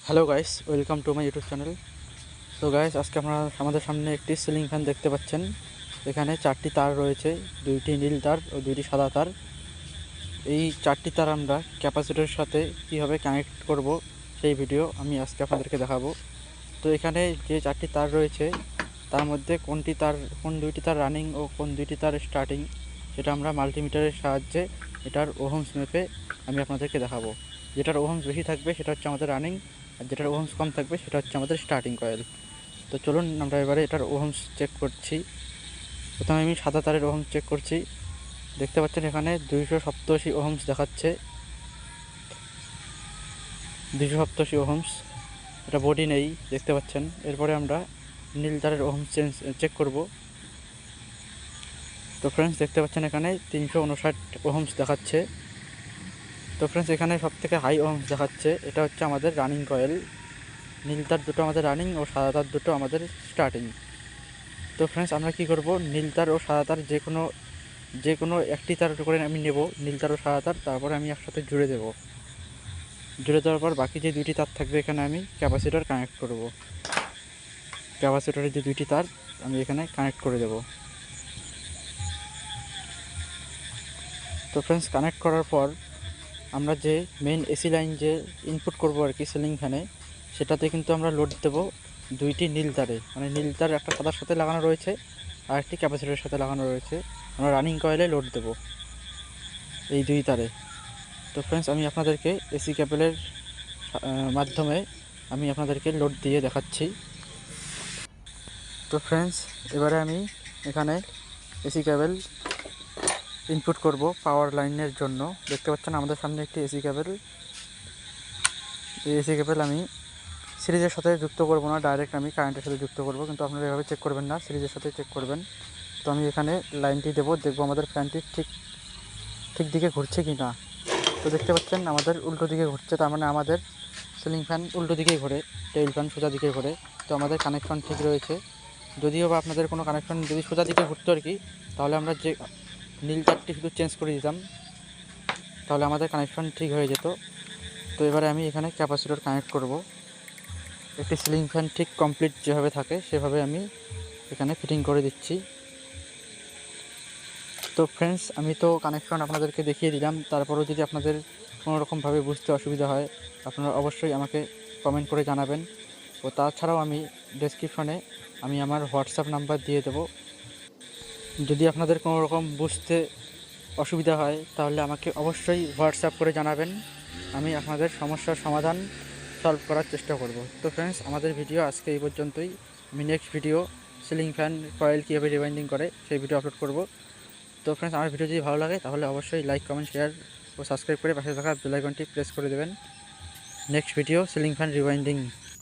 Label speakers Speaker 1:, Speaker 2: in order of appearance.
Speaker 1: Hello guys, welcome to my YouTube channel. তো guys, আজকে আপনারা আমাদের সামনে একটি সিলিং ফ্যান দেখতে পাচ্ছেন। এখানে 4টি তার রয়েছে, 2টি নীল তার ও 2টি সাদা তার। এই 4টি তার আমরা ক্যাপাসিটরের সাথে কীভাবে কানেক্ট করব সেই ভিডিও আমি আজকে আপনাদেরকে দেখাবো। তো এখানে যে 4টি তার রয়েছে তার মধ্যে কোন 2টি তার রানিং ও কোন 2টি তার স্টার্টিং সেটা আমরা মাল্টিমিটারের সাহায্যে এটার ওহমস মেপে আমি আপনাদেরকে দেখাবো। যেটার ওহমস বেশি থাকবে সেটা হচ্ছে আমাদের রানিং, আর যেটার ওহমস কম থাকবে সেটা হচ্ছে আমাদের স্টার্টিং কয়েল। তো চলুন আমরা এবারে এটার ওহমস চেক করছি। প্রথমে আমি সাদা তারের ওহমস চেক করছি। দেখতে পাচ্ছেন এখানে 287 ওহমস দেখাচ্ছে, 287 ওহমস। এটা বডি নেই, দেখতে পাচ্ছেন। এরপরে আমরা নীল তারের ওহমস চেক করব। তো ফ্রেন্ডস, দেখতে পাচ্ছেন এখানে 359 ওহমস দেখাচ্ছে। তো ফ্রেন্ডস, এখানে সবথেকে হাই ওহমস দেখাচ্ছে, এটা হচ্ছে আমাদের রানিং কয়েল। নীল তার দুটো আমাদের রানিং ও সাদা তার দুটো আমাদের স্টার্টিং। তো ফ্রেন্ডস, আমরা কি করব, নীল তার ও সাদা তার যে কোনো একটি তার করে আমি নেব, নীল তার ও সাদা তার। তারপরে আমি একসাথে জুড়ে দেবো। জুড়ে দেওয়ার পর বাকি যে 2টি তার থাকবে এখানে আমি ক্যাপাসিটর কানেক্ট করব। ক্যাপাসিটরের যে 2টি তার আমি এখানে কানেক্ট করে দেব। তো ফ্রেন্ডস, কানেক্ট করার পর আমরা যে মেইন এসি লাইন যে ইনপুট করব আর কি সিলিং ফ্যানে, সেটাতে কিন্তু আমরা লোড দেব 2টি নীল তারে। মানে নীল তার একটা সাদার সাথে লাগানো রয়েছে আর একটি ক্যাপাসিটরের সাথে লাগানো রয়েছে। আমরা রানিং কয়েলে লোড দেব এই 2 তারে। তো ফ্রেন্ডস, আমি আপনাদেরকে এসি কেবলের মাধ্যমে আমি আপনাদেরকে লোড দিয়ে দেখাচ্ছি। তো ফ্রেন্ডস, এবারে আমি এখানে এসি কেবল ইনপুট করব পাওয়ার লাইনের জন্য। দেখতে পাচ্ছেন আমাদের সামনে একটি এসি কেবল। এই এসি কেবল আমি সিরিজের সাথে যুক্ত করব না, ডাইরেক্ট আমি কারেন্টের সাথে যুক্ত করব। কিন্তু আপনারা এভাবে চেক করবেন না, সিরিজের সাথে চেক করবেন। তো আমি এখানে লাইনটি দেবো, দেখবো আমাদের ফ্যানটি ঠিক দিকে ঘুরছে কি না। তো দেখতে পাচ্ছেন আমাদের উল্টো দিকে ঘুরছে, তার মানে আমাদের সিলিং ফ্যান উল্টো দিকেই ঘোরে, টেবিল ফ্যান সোজা দিকে ঘোরে। তো আমাদের কানেকশন ঠিক রয়েছে। যদিও বা আপনাদের কোনো কানেকশন যদি সোজা দিকে ঘুরতো আর কি, তাহলে আমরা যে নীল তারটি শুধু চেঞ্জ করে দিতাম, তাহলে আমাদের কানেকশন ঠিক হয়ে যেত। তো এবারে আমি এখানে ক্যাপাসিটর কানেক্ট করব। একটি সিলিং ফ্যান ঠিক কমপ্লিট যেভাবে থাকে সেভাবে আমি এখানে ফিটিং করে দিচ্ছি। তো ফ্রেন্ডস, আমি তো কানেকশন আপনাদেরকে দেখিয়ে দিলাম। তারপরেও যদি আপনাদের কোনো রকমভাবে বুঝতে অসুবিধা হয়, আপনারা অবশ্যই আমাকে কমেন্ট করে জানাবেন। ও তাছাড়াও আমি ডেসক্রিপশনে আমি আমার হোয়াটসঅ্যাপ নাম্বার দিয়ে দেবো। যদি আপনাদের কোনো রকম বুঝতে অসুবিধা হয় তাহলে আমাকে অবশ্যই হোয়াটসঅ্যাপ করে জানাবেন। আমি আপনাদের সমস্যার সমাধান সলভ করার চেষ্টা করব। তো ফ্রেন্ডস, আমাদের ভিডিও আজকে এই পর্যন্তই। আমি next video ceiling fan coil কীভাবে রিওয়াইন্ডিং করে সেই ভিডিও আপলোড করব। তো ফ্রেন্ডস, আমার ভিডিও যদি ভালো লাগে তাহলে অবশ্যই লাইক, কমেন্ট, শেয়ার ও সাবস্ক্রাইব করে পাশে থাকা বেল আইকনটি প্রেস করে দেবেন। Next video ceiling fan rewinding.